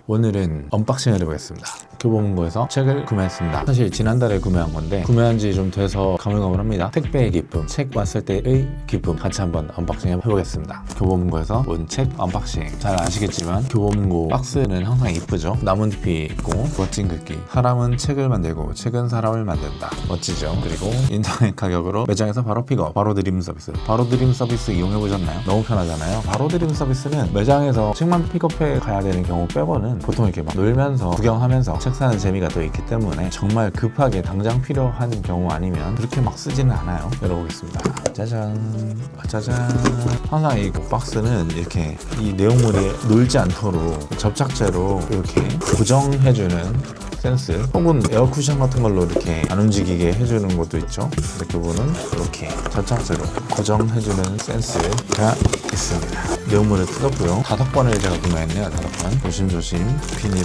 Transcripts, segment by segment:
오늘은 언박싱을 해보겠습니다. 교보문고에서 책을 구매했습니다. 사실 지난달에 구매한 건데 구매한 지 좀 돼서 가물가물합니다. 택배의 기쁨, 책 왔을 때의 기쁨 같이 한번 언박싱 해보겠습니다. 교보문고에서 온 책 언박싱. 잘 아시겠지만 교보문고 박스는 항상 이쁘죠. 나뭇잎이 있고 멋진 글귀. 사람은 책을 만들고 책은 사람을 만든다. 멋지죠. 그리고 인터넷 가격으로 매장에서 바로 픽업, 바로 드림 서비스. 바로 드림 서비스 이용해보셨나요? 너무 편하잖아요. 바로 드림 서비스는 매장에서 책만 픽업해 가야 되는 경우 빼고는 보통 이렇게 막 놀면서 구경하면서 책 사는 재미가 또 있기 때문에 정말 급하게 당장 필요한 경우 아니면 그렇게 막 쓰지는 않아요. 열어보겠습니다. 짜잔 짜잔. 항상 이 박스는 이렇게 이 내용물이 놀지 않도록 접착제로 이렇게 고정해주는 센스, 혹은 에어쿠션 같은 걸로 이렇게 안 움직이게 해주는 것도 있죠. 근데 교보는 이렇게 접착제로 고정해주는 센스가 있습니다. 내용물을 뜯었고요. 5권을 제가 구매했네요. 5권. 조심조심 비닐을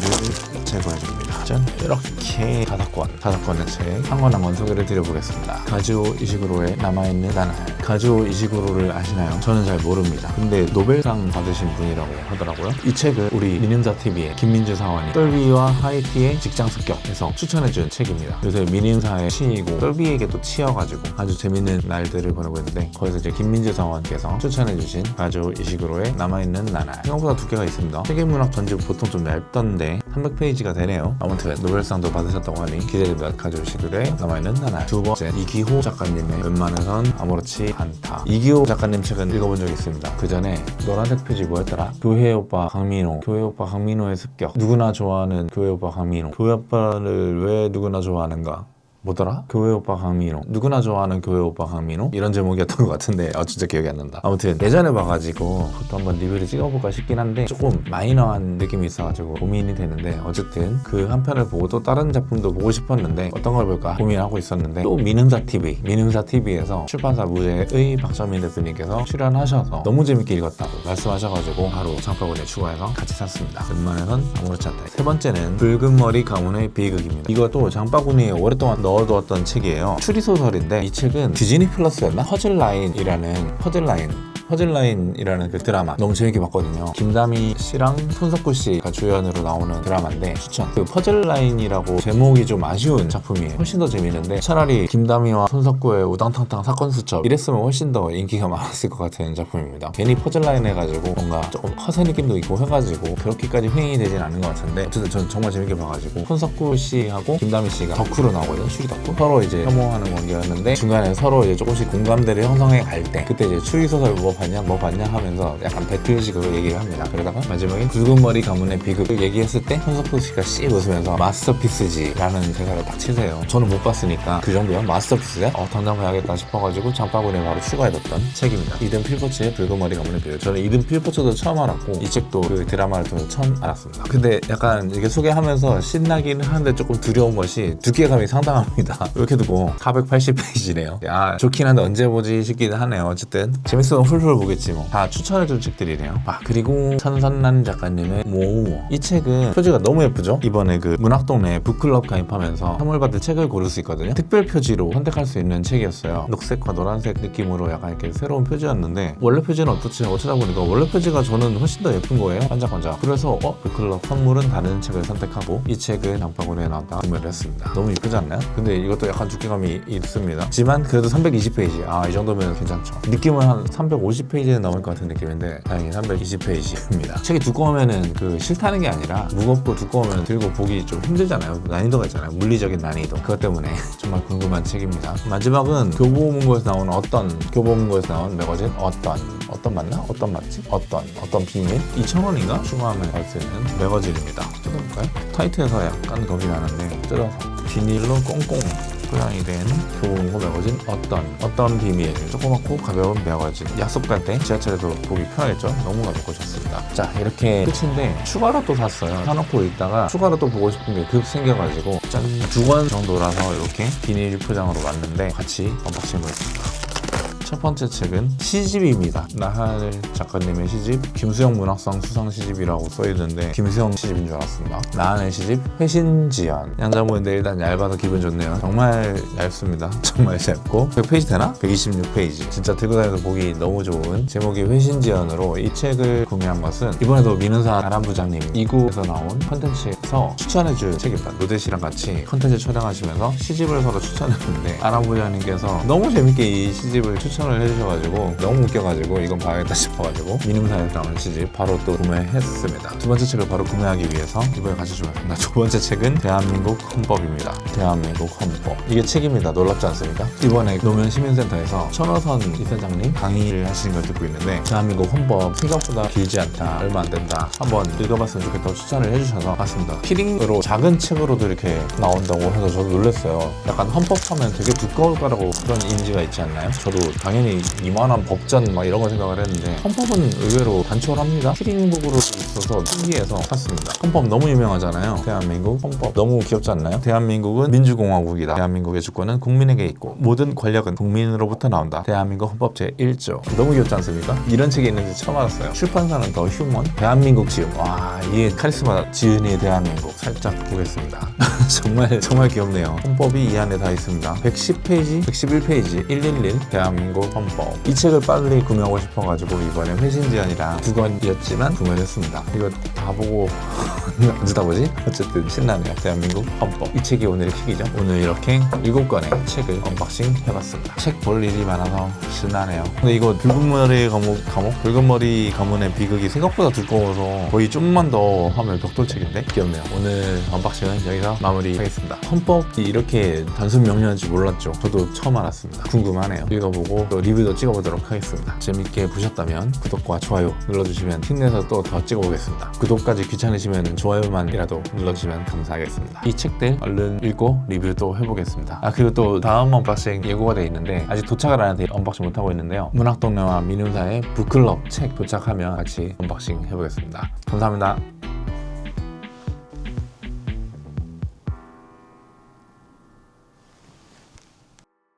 제거해줍니다. 짠! 이렇게 5권의 책 한 권 한 권 소개를 드려보겠습니다. 가즈오 이시구로의 남아있는 나날. 가즈오 이시구로를 아시나요? 저는 잘 모릅니다. 근데 노벨상 받으신 분이라고 하더라고요. 이 책을 우리 미님사TV의 김민주 사원이 떨비와 하이티의 직장 습격에서 추천해준 책입니다. 요새 미님사의 시이고 떨비에게 또 치여가지고 아주 재밌는 날들을 보내고 있는데 거기서 이제 김민주 사원께서 추천해주신 가즈오 이시구로의 남아있는 나날. 생각보다 두께가 있습니다. 세계문학 전집 보통 좀 얇던데 300페이지가 되네요. 아무튼 노벨상도 받으셨다고 하니 기대됩니다. 가즈오 이시구로의 남아있는 나날. 두 번째, 이기호 작가님의 웬만해선 아무렇지 않다. 이기호 작가님 책은 읽어본 적이 있습니다. 그 전에 노란색 표지 뭐였더라? 교회 오빠 강민호. 교회 오빠 강민호의 습격. 누구나 좋아하는 교회 오빠 강민호. 교회 오빠를 왜 누구나 좋아하는가? 뭐더라? 교회 오빠 강민호. 누구나 좋아하는 교회 오빠 강민호? 이런 제목이었던 것 같은데 진짜 기억이 안 난다. 아무튼 예전에 봐가지고 그것도 한번 리뷰를 찍어볼까 싶긴 한데 조금 마이너한 느낌이 있어가지고 고민이 되는데 어쨌든 그 한 편을 보고 또 다른 작품도 보고 싶었는데 어떤 걸 볼까 고민하고 있었는데 또 미능사TV에서 출판사 무대의 박정민 대표님께서 출연하셔서 너무 재밌게 읽었다고 말씀하셔가지고 바로 장바구니에 추가해서 같이 샀습니다. 웬만해선 아무렇지 않다. 세 번째는 붉은 머리 가문의 비극입니다. 이것도 장바구니에 오랫동안 넣어두었던 책이에요. 추리소설인데 이 책은 디즈니 플러스였나? 퍼즐라인이라는 그 드라마 너무 재밌게 봤거든요. 김다미 씨랑 손석구 씨가 주연으로 나오는 드라마인데 추천. 그 퍼즐라인이라고 제목이 좀 아쉬운 작품이에요. 훨씬 더 재밌는데 차라리 김다미와 손석구의 우당탕탕 사건 수첩 이랬으면 훨씬 더 인기가 많았을 것 같은 작품입니다. 괜히 퍼즐라인 해가지고 뭔가 조금 허세 느낌도 있고 해가지고 그렇게까지 횡행이 되진 않은 것 같은데 어쨌든 저는 정말 재밌게 봐가지고 손석구 씨하고 김다미 씨가 덕후로 나오거든요. 추리 덕후. 서로 이제 혐오하는 관계였는데 중간에 서로 이제 조금씩 공감대를 형성해 갈 때 그때 이제 추리소설 뭐 봤냐 하면서 약간 배틀식으로 얘기를 합니다. 그러다가 마지막에 붉은 머리 가문의 비극을 얘기했을 때 손석구 씨가 씩 웃으면서 마스터피스지 라는 대사를 딱 치세요. 저는 못 봤으니까 그 정도야? 마스터피스야? 당장 봐야겠다 싶어가지고 장바구니에 바로 추가해뒀던 책입니다. 이든 필포츠의 붉은 머리 가문의 비극. 저는 이든 필포츠도 처음 알았고 이 책도 그 드라마를 통해서 처음 알았습니다. 근데 약간 이게 소개하면서 신나긴 하는데 조금 두려운 것이 두께감이 상당합니다. 이렇게 두고 480페이지네요. 좋긴 한데 언제 보지 싶기는 하네요. 어쨌든 재밌으면 훌훌 보겠지 뭐. 다 추천해준 책들이네요. 그리고 천선란 작가님의 모우어. 이 책은 표지가 너무 예쁘죠? 이번에 그 문학동네 북클럽 가입하면서 선물받을 책을 고를 수 있거든요. 특별 표지로 선택할 수 있는 책이었어요. 녹색과 노란색 느낌으로 약간 이렇게 새로운 표지였는데 원래 표지는 어떻지? 어쩌다 보니까 원래 표지가 저는 훨씬 더 예쁜 거예요. 반짝반짝. 그래서 북클럽 선물은 다른 책을 선택하고 이 책을 장바구니에 넣었다 구매를 했습니다. 너무 이쁘지 않나요? 근데 이것도 약간 두께감이 있습니다. 하지만 그래도 320페이지. 이 정도면 괜찮죠. 느낌은 한 350페이지는 넘을 것 같은 느낌인데 다행히 320페이지입니다. 책이 두꺼우면은 싫다는 게 아니라 무겁고 두꺼우면 들고 보기 좀 힘들잖아요. 난이도가 있잖아요. 물리적인 난이도. 그것 때문에 정말 궁금한 책입니다. 마지막은 교보문고에서 나온 매거진 어떤 맞나? 어떤 맞지? 어떤 비밀? 2,000원인가? 추가하면 갈 수 있는 매거진입니다. 뜯어볼까요? 타이트해서 약간 겁이 나는데 뜯어서 비닐로 꽁꽁 포장이 된 교보문고 매거진 어떤 비밀. 조그맣고 가벼운 매거진. 약속 갈 때 지하철에도 보기 편하겠죠? 너무 가볍고 좋습니다. 자, 이렇게 끝인데 추가로 또 샀어요. 사놓고 있다가 추가로 또 보고 싶은 게 급 생겨가지고 짠! 2권 정도라서 이렇게 비닐 포장으로 왔는데 같이 언박싱 해보겠습니다. 첫 번째 책은 시집입니다. 나할 작가님의 시집, 김수영 문학상 수상 시집이라고 써있는데 김수영 시집인 줄 알았습니다. 나한의 시집, 회신지연. 양자모인데 일단 얇아서 기분 좋네요. 정말 얇습니다. 정말 얇고 100페이지 되나? 126페이지. 진짜 들고 다니면서 보기 너무 좋은 제목이 회신지연으로 이 책을 구매한 것은 이번에도 민은사 아람 부장님 2구에서 나온 컨텐츠에서 추천해준 책입니다. 노대 씨랑 같이 컨텐츠 촬영하시면서 시집을 서로 추천했는데 아람 부장님께서 너무 재밌게 이 시집을 추천을 해주셔가지고 너무 웃겨가지고 이건 봐야겠다 싶어가지고 민음사에서 나온 시집 바로 또 구매했습니다. 두 번째 책을 바로 구매하기 위해서 이번에 같이 주문했습니다. 두 번째 책은 대한민국 헌법입니다. 대한민국 헌법. 이게 책입니다. 놀랍지 않습니까? 이번에 노면 시민센터에서 천호선 이사장님 강의를 하시는 걸 듣고 있는데 대한민국 헌법 생각보다 길지 않다. 얼마 안 된다. 한번 읽어봤으면 좋겠다고 추천을 해주셔서 봤습니다. 키링으로 작은 책으로도 이렇게 나온다고 해서 저도 놀랐어요. 약간 헌법 하면 되게 두꺼울 거라고 그런 인지가 있지 않나요? 저도 당연히 이만한 법전 막 이런 거 생각을 했는데 헌법은 의외로 단촐합니다. 키링북으로 있어서 신기해서 샀습니다. 헌법 너무 유명하잖아요. 대한민국 헌법 너무 귀엽지 않나요? 대한민국은 민주공화국이다. 대한민국의 주권은 국민에게 있고 모든 권력은 국민으로부터 나온다. 대한민국 헌법 제1조. 너무 귀엽지 않습니까? 이런 책이 있는지 처음 알았어요. 출판사는 더 휴먼. 대한민국 지음. 와, 이게 카리스마 지은이의 대한민국. 살짝 보겠습니다. 정말 귀엽네요. 헌법이 이 안에 다 있습니다. 110페이지, 111페이지, 111 대한민국 헌법. 이 책을 빨리 구매하고 싶어가지고 이번에 회신지연이랑 두 권이었지만 구매를 했습니다. 이거 다 보고 언제 다 보지? 어쨌든 신나네요. 대한민국 헌법. 이 책이 오늘의 킥이죠. 오늘 이렇게 7권의 책을 언박싱 해봤습니다. 책 볼 일이 많아서 신나네요. 근데 이거 붉은 머리 감옥? 붉은 머리 가문의 비극이 생각보다 두꺼워서 거의 좀만 더 하면 벽돌책인데? 귀엽네요. 오늘 언박싱은 여기서 마무리하겠습니다. 헌법이 이렇게 단순 명료한지 몰랐죠. 저도 처음 알았습니다. 궁금하네요. 읽어보고 또 리뷰도 찍어보도록 하겠습니다. 재밌게 보셨다면 구독과 좋아요 눌러주시면 힘내서 또 더 찍어보겠습니다. 구독까지 귀찮으시면 좋아요만이라도 눌러주시면 감사하겠습니다. 이 책들 얼른 읽고 리뷰도 해보겠습니다. 그리고 또 다음 언박싱 예고가 돼 있는데 아직 도착을 안 해서 언박싱 못하고 있는데요. 문학동네와 민음사의 북클럽 책 도착하면 같이 언박싱 해보겠습니다. 감사합니다.